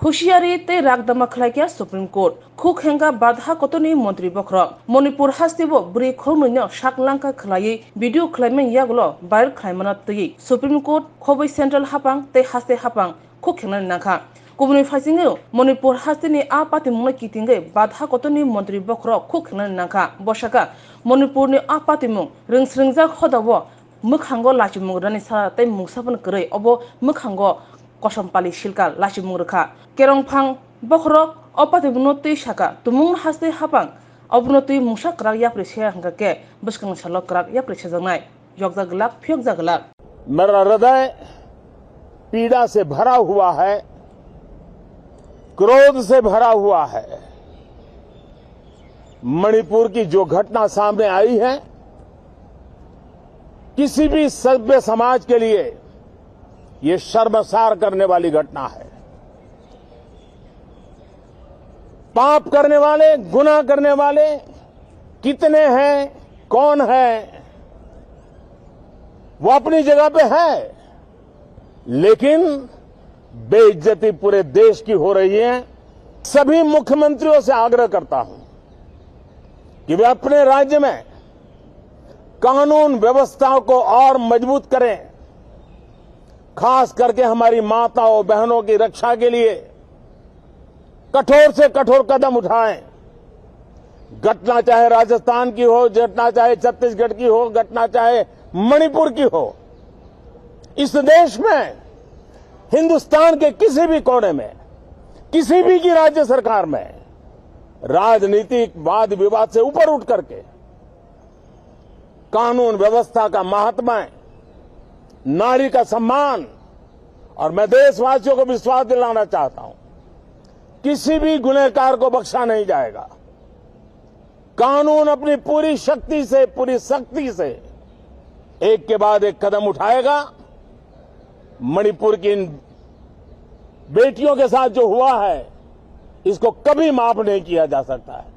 हुशियारी ते रागदामा खलाइया supreme court खुक हेंगा बाधा कतनी मंत्री बख्र मणिपुर हास्तिबो बुरी खोलनो शाकलांका खलाई वीडियो खलाइमें यागलो बायर खलाइमना तई सुप्रीम कोर्ट खबै सेंट्रल हापां ते हास्ते हापां खुक हेंना नाखा गुबुन फाइसिंगे मणिपुर हास्तिनि आ पाति मुंग कितिंगे बाधा कतनी मंत्री बख्र खुक हेंना नाखा बसाका मणिपुरनि आ पाति मुंग रिंगस्रिंगजा खदाबो मोखांगो लाचिमुंगरानि सा तै मुंगसाबन करे अबो मोखांगो कसमपाली शिलका लाचिमुंगरखा केरंफां बख्र अपातिबुनो तै शाका तुमुंग हास्ते हापां अबनो तै मुसा क्राक याप्रे से हंगाके बसकंग सालो क्राक याप्रे से जंगनाय यगजा गलाक फियगजा गलाक। मेरा हृदय पीड़ा से भरा हुआ है, क्रोध से भरा हुआ है। मणिपुर की जो घटना सामने आई है किसी भी सभ्य समाज के लिए ये शर्मसार करने वाली घटना है। पाप करने वाले, गुनाह करने वाले कितने हैं, कौन है, वो अपनी जगह पे है, लेकिन बेइज्जती पूरे देश की हो रही है। सभी मुख्यमंत्रियों से आग्रह करता हूं कि वे अपने राज्य में कानून व्यवस्था को और मजबूत करें, खास करके हमारी माताओं बहनों की रक्षा के लिए कठोर से कठोर कदम उठाएं। घटना चाहे राजस्थान की हो, घटना चाहे छत्तीसगढ़ की हो, घटना चाहे मणिपुर की हो, इस देश में हिंदुस्तान के किसी भी कोने में, किसी भी की राज्य सरकार में राजनीतिक वाद विवाद से ऊपर उठ करके कानून व्यवस्था का महात्मा, नारी का सम्मान, और मैं देशवासियों को विश्वास दिलाना चाहता हूं किसी भी गुनहगार को बख्शा नहीं जाएगा। कानून अपनी पूरी शक्ति से, पूरी सख्ती से एक के बाद एक कदम उठाएगा। मणिपुर की इन बेटियों के साथ जो हुआ है इसको कभी माफ नहीं किया जा सकता है।